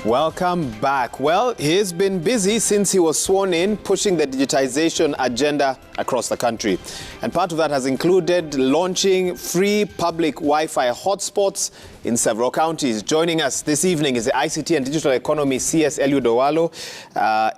Welcome back. Well, he's been busy since he was sworn in, pushing the digitization agenda across the country. And part of that has included launching free public Wi-Fi hotspots in several counties. Joining us this evening is the ICT and Digital Economy CS Owalo.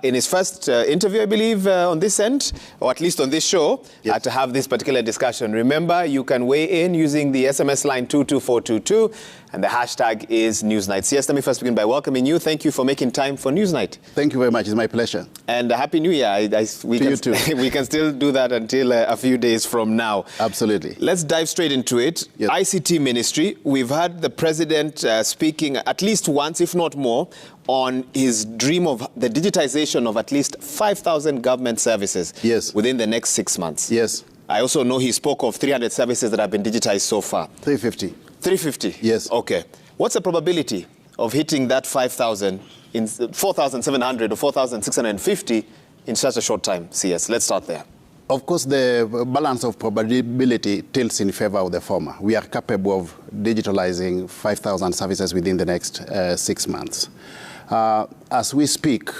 In his first interview, I believe, on this end, or at least on this show, to have this particular discussion. Remember, you can weigh in using the SMS line 22422, and the hashtag is Newsnight. CS, let me first begin by welcoming you. Thank you for making time for Newsnight. Thank you very much. It's my pleasure. And a Happy New Year. You too. We can still do that until a few days from now. Absolutely. Let's dive straight into it. Yes. ICT Ministry, we've had the President speaking at least once, if not more, on his dream of the digitization of at least 5,000 government services within the next 6 months. Yes. I also know he spoke of 300 services that have been digitized so far. 350. 350? Yes. Okay. What's the probability of hitting that 5,000 in 4,700 or 4,650 in such a short time, CS? Let's start there. Of course, the balance of probability tilts in favor of the former. We are capable of digitalizing 5,000 services within the next 6 months. As we speak,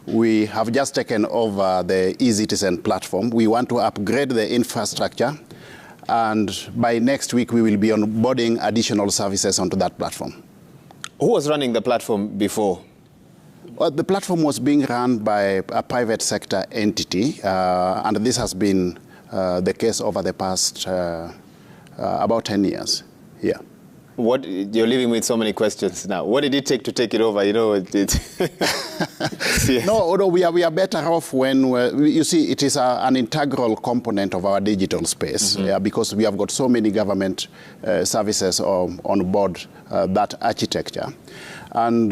we have just taken over the eCitizen platform. We want to upgrade the infrastructure, and by next week, we will be onboarding additional services onto that platform. Who was running the platform before? Well, the platform was being run by a private sector entity, and this has been the case over the past about 10 years. Yeah. You're leaving with so many questions now. What did it take to take it over? You know, No, we are better off when, you see, it is an integral component of our digital space, because we have got so many government services on board that architecture. And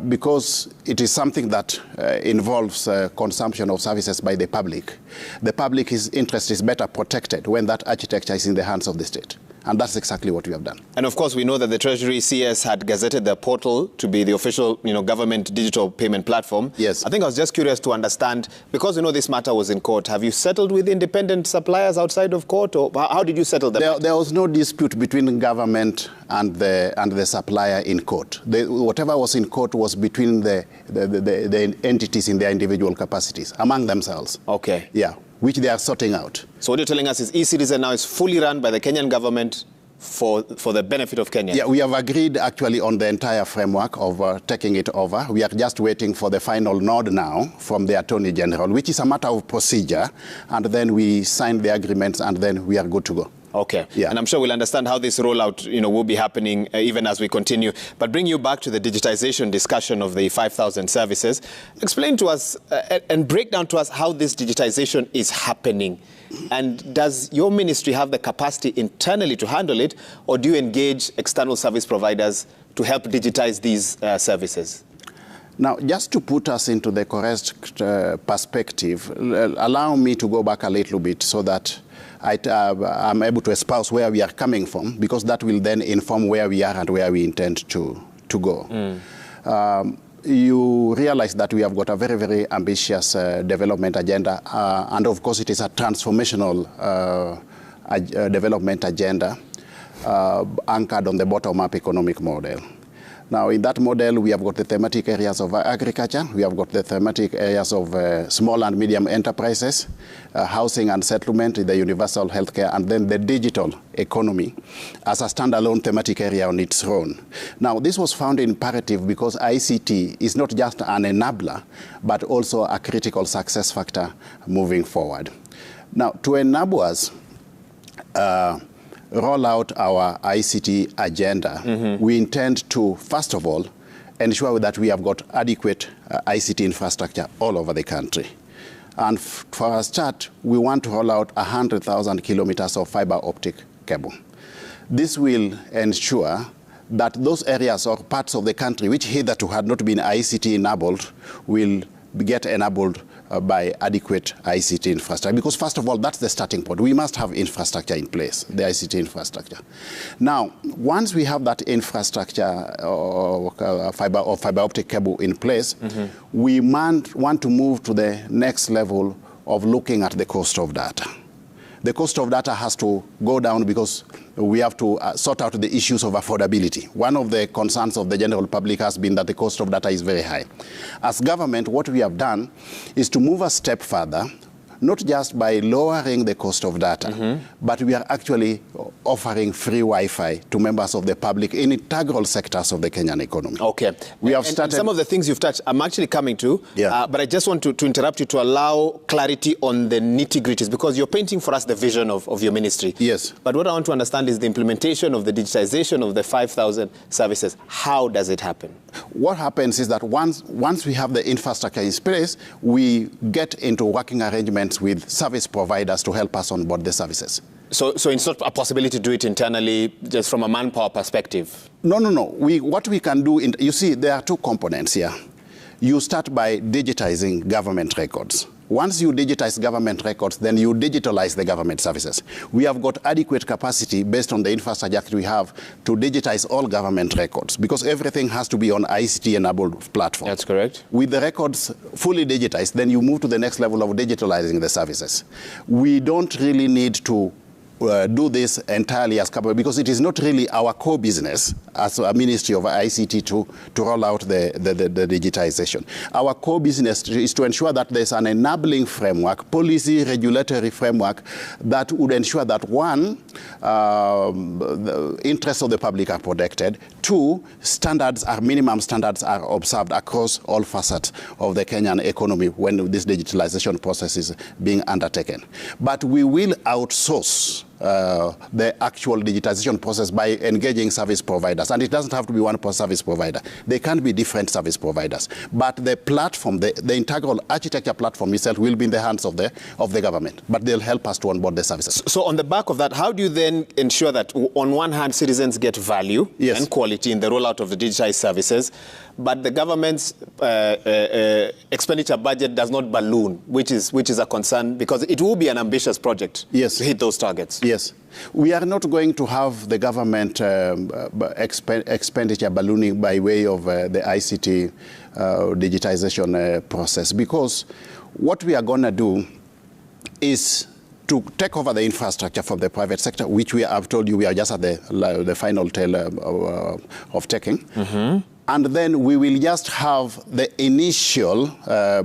because it is something that involves consumption of services by the public's interest is better protected when that architecture is in the hands of the state. And that's exactly what we have done. And of course, we know that the Treasury CS had gazetted the portal to be the official, government digital payment platform. Yes. I think I was just curious to understand, because this matter was in court, have you settled with independent suppliers outside of court, or how did you settle them? There was no dispute between the government and the supplier in court. Whatever was in court was between the entities in their individual capacities, among themselves. Okay. Yeah, which they are sorting out. So what you're telling us is eCitizen now is fully run by the Kenyan government for the benefit of Kenya? Yeah, we have agreed actually on the entire framework of taking it over. We are just waiting for the final nod now from the Attorney General, which is a matter of procedure, and then we sign the agreements, and then we are good to go. Okay. Yeah. And I'm sure we'll understand how this rollout, will be happening even as we continue. But bring you back to the digitization discussion of the 5,000 services. Explain to us and break down to us how this digitization is happening. And does your ministry have the capacity internally to handle it, or do you engage external service providers to help digitize these services? Now, just to put us into the correct perspective, allow me to go back a little bit so that I'm able to espouse where we are coming from, because that will then inform where we are and where we intend to go. You realize that we have got a very, very ambitious development agenda, and of course it is a transformational development agenda anchored on the bottom-up economic model. Now, in that model, we have got the thematic areas of agriculture, we have got the thematic areas of small and medium enterprises, housing and settlement, the universal healthcare, and then the digital economy as a standalone thematic area on its own. Now, this was found imperative because ICT is not just an enabler, but also a critical success factor moving forward. Now, to enable us roll out our ICT agenda, we intend to, first of all, ensure that we have got adequate ICT infrastructure all over the country. And for a start, we want to roll out 100,000 kilometers of fiber optic cable. This will ensure that those areas or parts of the country which hitherto had not been ICT enabled will get enabled by adequate ICT infrastructure. Because first of all, that's the starting point. We must have infrastructure in place, the ICT infrastructure. Now, once we have that infrastructure or fiber optic cable in place, we want to move to the next level of looking at the cost of data. the cost of data has to go down because we have to sort out the issues of affordability. One of the concerns of the general public has been that the cost of data is very high. As government, what we have done is to move a step further, not just by lowering the cost of data, but we are actually offering free Wi-Fi to members of the public in integral sectors of the Kenyan economy. Okay. We have and some of the things you've touched, I'm actually coming to, but I just want to interrupt you to allow clarity on the nitty-gritties, because you're painting for us the vision of your ministry. Yes. But what I want to understand is the implementation of the digitization of the 5,000 services. How does it happen? What happens is that once we have the infrastructure in place, we get into working arrangements with service providers to help us onboard the services. So it's not a possibility to do it internally, just from a manpower perspective? No. What we can do, you see, there are two components here. You start by digitizing government records. Once you digitize government records, then you digitalize the government services. We have got adequate capacity based on the infrastructure that we have to digitize all government records, because everything has to be on ICT-enabled platform. That's correct. With the records fully digitized, then you move to the next level of digitalizing the services. We don't really need to do this entirely as capable, because it is not really our core business as a Ministry of ICT to roll out the digitization. Our core business is to ensure that there's an enabling framework, policy, regulatory framework that would ensure that, one, the interests of the public are protected, two, minimum standards are observed across all facets of the Kenyan economy when this digitalization process is being undertaken. But we will outsource the actual digitization process by engaging service providers. And it doesn't have to be one service provider. They can be different service providers. But the platform, the integral architecture platform itself will be in the hands of the government. But they'll help us to onboard the services. So on the back of that, how do you then ensure that, on one hand, citizens get value and quality in the rollout of the digitized services, but the government's expenditure budget does not balloon, which is a concern, because it will be an ambitious project to hit those targets? Yes. We are not going to have the government expenditure ballooning by way of the ICT digitization process, because what we are going to do is to take over the infrastructure from the private sector, which I've told you we are just at the final tail of taking. And then we will just have the initial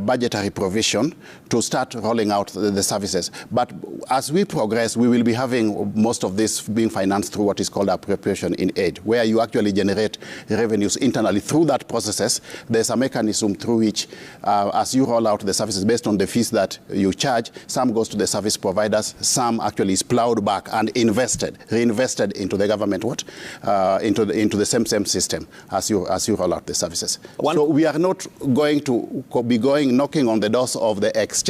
budgetary provision to start rolling out the services. But as we progress, we will be having most of this being financed through what is called appropriation in aid, where you actually generate revenues internally. Through that processes, there's a mechanism through which, as you roll out the services based on the fees that you charge, some goes to the service providers, some actually is plowed back and reinvested into the government, into the same system as you roll out the services. So we are not going to be knocking on the doors of the exchequer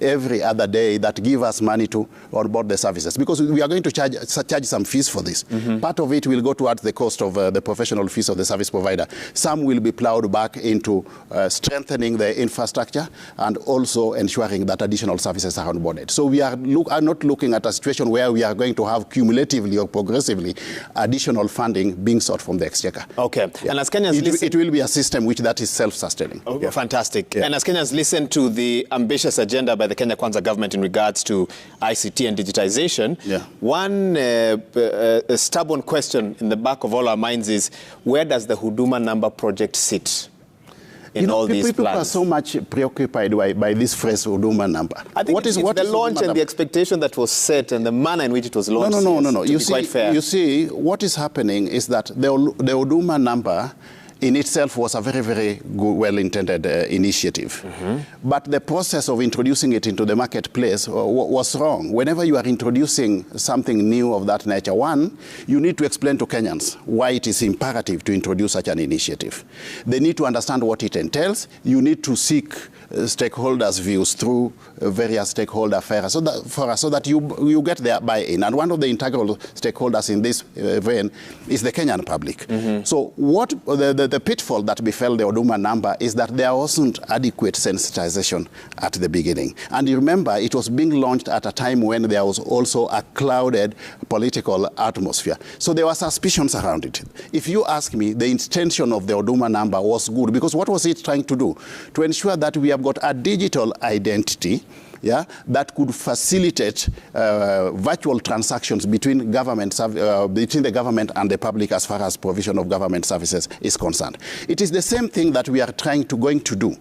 every other day that give us money to onboard the services, because we are going to charge some fees for this. Part of it will go towards the cost of the professional fees of the service provider. Some will be plowed back into strengthening the infrastructure and also ensuring that additional services are onboarded. So we are not looking at a situation where we are going to have cumulatively or progressively additional funding being sought from the exchequer. Okay. And as Kenyans it will be a system that is self-sustaining. Fantastic. And as Kenyans listen to the ambitious agenda by the Kenya Kwanza government in regards to ICT and digitization, one stubborn question in the back of all our minds is, where does the Huduma number project sit in all these plans? People are so much preoccupied by this phrase Huduma number. I think it's the launch and the expectation that was set and the manner in which it was launched. No. You see, what is happening is that the Huduma number in itself was a very, very good, well-intended initiative. But the process of introducing it into the marketplace was wrong. Whenever you are introducing something new of that nature, one, you need to explain to Kenyans why it is imperative to introduce such an initiative. They need to understand what it entails. You need to seek stakeholders' views through various stakeholder affairs so that you get their buy-in. And one of the integral stakeholders in this vein is the Kenyan public. So what the pitfall that befell the Huduma number is that there wasn't adequate sensitization at the beginning. And you remember, it was being launched at a time when there was also a clouded political atmosphere. So there were suspicions around it. If you ask me, the intention of the Huduma number was good, because what was it trying to do? To ensure that we have got a digital identity yeah, that could facilitate virtual transactions between between the government and the public as far as provision of government services is concerned. It is the same thing that we are going to do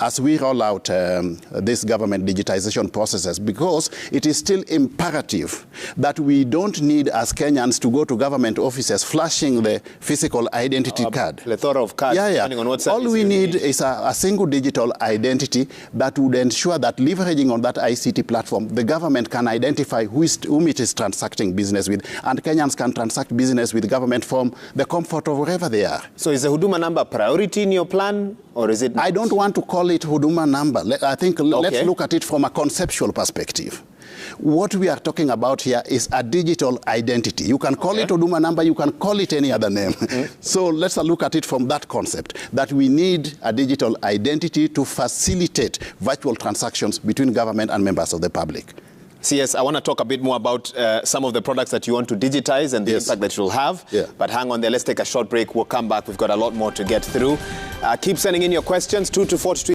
as we roll out this government digitization processes, because it is still imperative that we don't need as Kenyans to go to government offices flashing the physical identity card. Plethora of cards, depending on what service all we need is a single digital identity that would ensure that, leveraging on that ICT platform, the government can identify whom it is transacting business with, and Kenyans can transact business with government from the comfort of wherever they are. So is the Huduma number priority in your plan, or is it not? I don't want to call it Huduma number. I think let's look at it from a conceptual perspective. What we are talking about here is a digital identity. You can call it Huduma number, you can call it any other name. So let's look at it from that concept, that we need a digital identity to facilitate virtual transactions between government and members of the public. CS, I want to talk a bit more about some of the products that you want to digitize and the impact that you'll have. But hang on there, let's take a short break. We'll come back. We've got a lot more to get through. Keep sending in your questions, 22422.